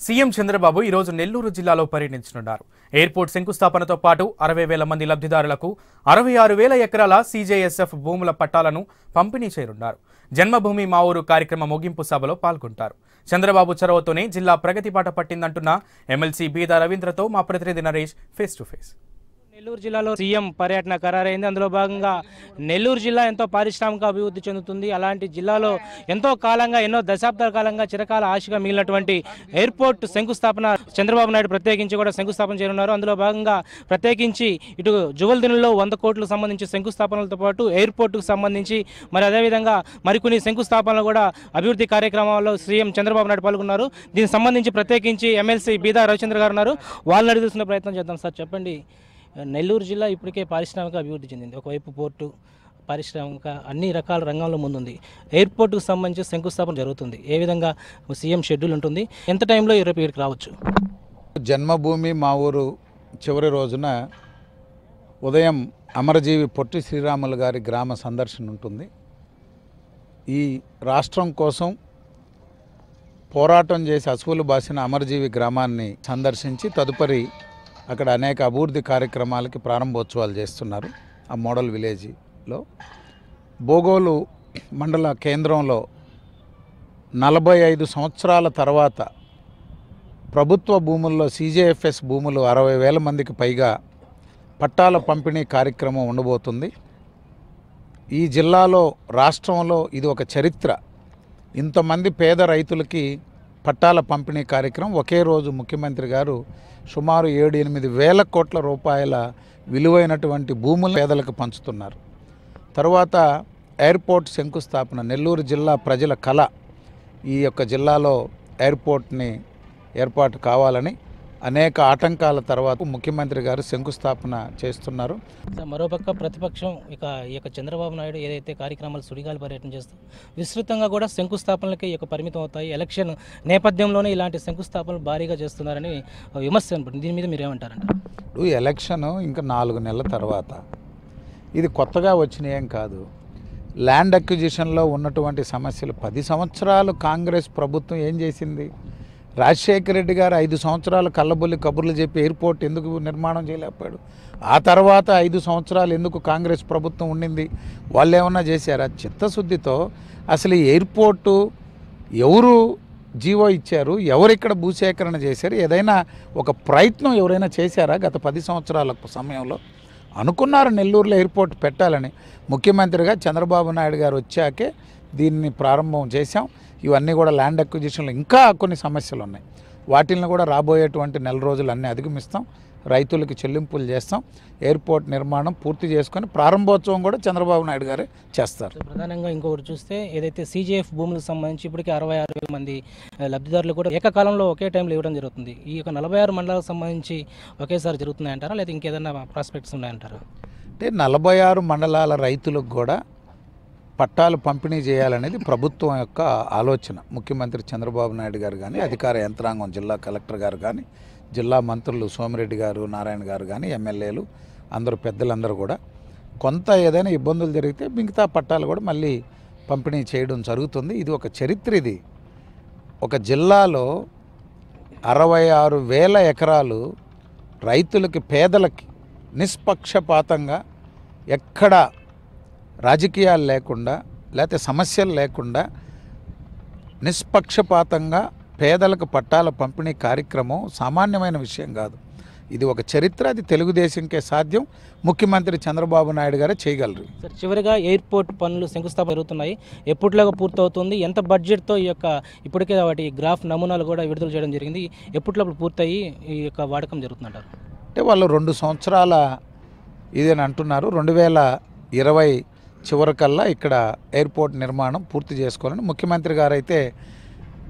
CM Chandrababu ఈరోజు నెల్లూరు జిల్లాలో పర్యటించనున్నారు. ఎయిర్పోర్ట్ శంకుస్థాపనతో పాటు 60,000 మంది లబ్ధిదారులకు 66,000 ఎకరాల సీజేఎస్ఎఫ్ భూముల పట్టాలను పంపిణీ చేయనున్నారు. జన్మభూమి మా ఊరు కార్యక్రమ ముగింపు సభలో పాల్గొంటారు. చంద్రబాబు చొరవతోనే జిల్లా ప్రగతి బాట పట్టిందంటున్న ఎమ్మెల్సీ బీదా రవీంద్రతో మా ప్రతినిధి Naresh face to face. Nellore జిల్లాలో సీఎం పర్యటన ఖరారైంది. అందులో భాగంగా నెల్లూరు జిల్లా ఎంతో పారిశ్రామిక అభివృద్ధి చెందుతుంది. అలాంటి జిల్లాలో ఎంతో కాలంగా ఎన్నో దశాబ్దాల కాలంగా చిరకాల ఆశగా మిగిలినటువంటి ఎయిర్పోర్ట్ శంకుస్థాపన చంద్రబాబు నాయుడు ప్రత్యేకించి కూడా శంకుస్థాపన చేయనున్నారు. అందులో భాగంగా ప్రత్యేకించి ఇటు జువల్దినుల్లో 100 కోట్లకు సంబంధించి శంకుస్థాపనలతో పాటు ఎయిర్పోర్టుకు సంబంధించి మరి అదేవిధంగా మరికొన్ని శంకుస్థాపనలు కూడా అభివృద్ధి కార్యక్రమాల్లో సీఎం చంద్రబాబు నాయుడు పాల్గొన్నారు. దీనికి సంబంధించి ప్రత్యేకించి ఎమ్మెల్సీ బీదా రవిచంద్ర గారు ఉన్నారు. వాళ్ళని అడిగి తెలుసుకునే ప్రయత్నం చేద్దాం. సార్ చెప్పండి, నెల్లూరు జిల్లా ఇప్పటికే పారిశ్రామిక అభివృద్ధి చెందింది. ఒకవైపు పోర్టు, పారిశ్రామిక అన్ని రకాల రంగంలో ముందుంది. ఎయిర్పోర్టుకు సంబంధించి శంకుస్థాపన జరుగుతుంది. ఏ విధంగా సీఎం షెడ్యూల్ ఉంటుంది, ఎంత టైంలో రేపు ఇక్కడికి రావచ్చు? జన్మభూమి మా ఊరు చివరి రోజున ఉదయం అమరజీవి పొట్టి శ్రీరాములు గారి గ్రామ సందర్శన ఉంటుంది. ఈ రాష్ట్రం కోసం పోరాటం చేసి అసువులు బాసిన అమరజీవి గ్రామాన్ని సందర్శించి తదుపరి అక్కడ అనేక అభివృద్ధి కార్యక్రమాలకి ప్రారంభోత్సవాలు చేస్తున్నారు. ఆ మోడల్ విలేజ్లో బోగోలు మండల కేంద్రంలో 45 సంవత్సరాల తర్వాత ప్రభుత్వ భూముల్లో సీజేఎఫ్ఎస్ భూములు 60,000 మందికి పైగా పట్టాల పంపిణీ కార్యక్రమం ఉండబోతుంది. ఈ జిల్లాలో రాష్ట్రంలో ఇది ఒక చరిత్ర. ఇంతమంది పేద రైతులకి పట్టాల పంపిణీ కార్యక్రమం ఒకే రోజు ముఖ్యమంత్రి గారు సుమారు 7-8 వేల కోట్ల రూపాయల విలువైనటువంటి భూములు పేదలకు పంచుతున్నారు. తర్వాత ఎయిర్పోర్ట్ శంకుస్థాపన నెల్లూరు జిల్లా ప్రజల కళ. ఈ యొక్క జిల్లాలో ఎయిర్పోర్ట్ని ఏర్పాటు కావాలని అనేక ఆటంకాల తర్వాత ముఖ్యమంత్రి గారు శంకుస్థాపన చేస్తున్నారు. మరోపక్క ప్రతిపక్షం ఈ యొక్క చంద్రబాబు నాయుడు ఏదైతే కార్యక్రమాలు సుడిగాలి పర్యటన చేస్తూ విస్తృతంగా కూడా శంకుస్థాపనలకి పరిమితం అవుతాయి. ఎలక్షన్ నేపథ్యంలోనే ఇలాంటి శంకుస్థాపనలు భారీగా చేస్తున్నారని విమర్శ అనుకుంటుంది. దీని మీద మీరు ఏమంటారంట? ఈ ఎలక్షన్ ఇంకా 4 నెలల తర్వాత, ఇది కొత్తగా వచ్చినాయేం కాదు. ల్యాండ్ అక్విజిషన్లో ఉన్నటువంటి సమస్యలు 10 సంవత్సరాలు కాంగ్రెస్ ప్రభుత్వం ఏం చేసింది? రాజశేఖర రెడ్డి గారు 5 సంవత్సరాలు కళ్ళబొల్లి కబుర్లు చెప్పి ఎయిర్పోర్ట్ ఎందుకు నిర్మాణం చేయలేకపోయాడు? ఆ తర్వాత 5 సంవత్సరాలు ఎందుకు కాంగ్రెస్ ప్రభుత్వం ఉండింది? వాళ్ళు ఏమన్నా చేశారా? చిత్తశుద్ధితో అసలు ఈ ఎయిర్పోర్టు ఎవరు జీవో ఇచ్చారు, ఎవరిక్కడ భూసేకరణ చేశారు, ఏదైనా ఒక ప్రయత్నం ఎవరైనా చేశారా? గత 10 సంవత్సరాల సమయంలో అనుకున్నారు నెల్లూరులో ఎయిర్పోర్ట్ పెట్టాలని. ముఖ్యమంత్రిగా చంద్రబాబు నాయుడు గారు వచ్చాకే దీన్ని ప్రారంభం చేశాం. ఇవన్నీ కూడా ల్యాండ్ అక్విజిషన్లో ఇంకా కొన్ని సమస్యలు ఉన్నాయి. వాటిని కూడా రాబోయేటువంటి నెల రోజులు అన్నీ అధిగమిస్తాం. రైతులకి చెల్లింపులు చేస్తాం. ఎయిర్పోర్ట్ నిర్మాణం పూర్తి చేసుకొని ప్రారంభోత్సవం కూడా చంద్రబాబు నాయుడు గారే చేస్తారు. ప్రధానంగా ఇంకొకటి చూస్తే ఏదైతే సీజేఎఫ్ భూములకు సంబంధించి ఇప్పటికీ 66,000 మంది లబ్ధిదారులు కూడా ఏకకాలంలో ఒకే టైంలో ఇవ్వడం జరుగుతుంది. ఈ యొక్క 46 మండలాలకు సంబంధించి ఒకేసారి జరుగుతున్నాయంటారా, లేదా ఇంకేదైనా ప్రాస్పెక్ట్స్ ఉన్నాయంటారా? అంటే 46 మండలాల రైతులకు కూడా పట్టాలు పంపిణీ చేయాలనేది ప్రభుత్వం యొక్క ఆలోచన. ముఖ్యమంత్రి చంద్రబాబు నాయుడు గారు కానీ, అధికార యంత్రాంగం జిల్లా కలెక్టర్ గారు కానీ, జిల్లా మంత్రులు సోమిరెడ్డి గారు, నారాయణ గారు కానీ, ఎమ్మెల్యేలు అందరూ పెద్దలందరూ కూడా కొంత ఏదైనా ఇబ్బందులు జరిగితే మిగతా పట్టాలు కూడా మళ్ళీ పంపిణీ చేయడం జరుగుతుంది. ఇది ఒక చరిత్ర. ఇది ఒక జిల్లాలో 66,000 ఎకరాలు రైతులకి, పేదలకి నిష్పక్షపాతంగా ఎక్కడ రాజకీయాలు లేకుండా లేకపోతే సమస్యలు లేకుండా నిష్పక్షపాతంగా పేదలకు పట్టాల పంపిణీ కార్యక్రమం సామాన్యమైన విషయం కాదు. ఇది ఒక చరిత్ర. అది తెలుగుదేశంకే సాధ్యం. ముఖ్యమంత్రి చంద్రబాబు నాయుడు గారే చేయగలరు. సార్, చివరిగా ఎయిర్పోర్ట్ పనులు శంకుస్థాపన జరుగుతున్నాయి. ఎప్పటిలాగా పూర్తవుతుంది? ఎంత బడ్జెట్తో ఈ యొక్క ఇప్పటికే వాటి గ్రాఫ్ నమూనాలు కూడా విడుదల చేయడం జరిగింది. ఎప్పటిలోపు పూర్తయి ఈ యొక్క వాడకం జరుగుతుందంటారు? అంటే వాళ్ళు 2 సంవత్సరాల ఇదని అంటున్నారు. 2020 చివరికల్లా ఇక్కడ ఎయిర్పోర్ట్ నిర్మాణం పూర్తి చేసుకోవాలని ముఖ్యమంత్రి గారు అయితే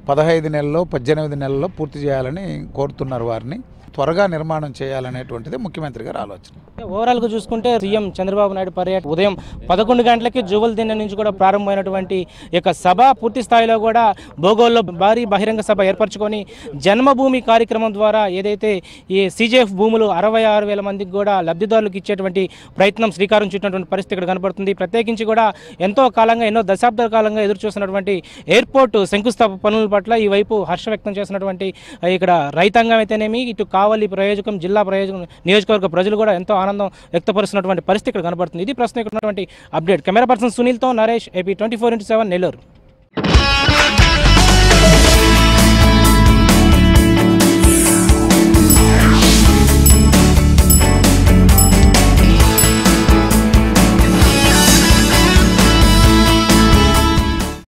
15 నెలల్లో 18 నెలల్లో పూర్తి చేయాలని కోరుతున్నారు వారిని. త్వరగా నిర్మాణం చేయాలనేటువంటిది ముఖ్యమంత్రి గారి ఆలోచన. ఓవరాల్గా చూసుకుంటే సీఎం చంద్రబాబు నాయుడు పర్యటన ఉదయం 11 గంటలకి జువల్దిన్నె నుంచి కూడా ప్రారంభమైనటువంటి ఈ యొక్క సభ పూర్తి స్థాయిలో కూడా భోగోల్లో భారీ బహిరంగ సభ ఏర్పరచుకొని జన్మభూమి కార్యక్రమం ద్వారా ఏదైతే ఈ సీజేఎఫ్ భూములు 66,000 మందికి కూడా లబ్ధిదారులకు ఇచ్చేటువంటి ప్రయత్నం శ్రీకారం చుట్టినటువంటి పరిస్థితి ఇక్కడ కనపడుతుంది. ప్రత్యేకించి కూడా ఎంతో కాలంగా ఎన్నో దశాబ్దాల కాలంగా ఎదురు చూస్తున్నటువంటి ఎయిర్పోర్ట్ శంకుస్థాపన పనుల పట్ల ఈ వైపు హర్షం వ్యక్తం చేస్తున్నటువంటి ఇక్కడ రైతాంగం అయితేనేమి, ఇటు కావలి ప్రయోజకం జిల్లా నియోజకవర్గ ప్రజలు కూడా ఎంతో ఆనందం వ్యక్తపరుస్తున్నటువంటి పరిస్థితి ఇక్కడ కనబడుతుంది. ఇది ప్రస్తుతం ఇక్కడ ఉన్నటువంటి అప్డేట్. కెమెరా పర్సన్ సునీల్తో నరేష్, AP 24/7 నెల్లూరు.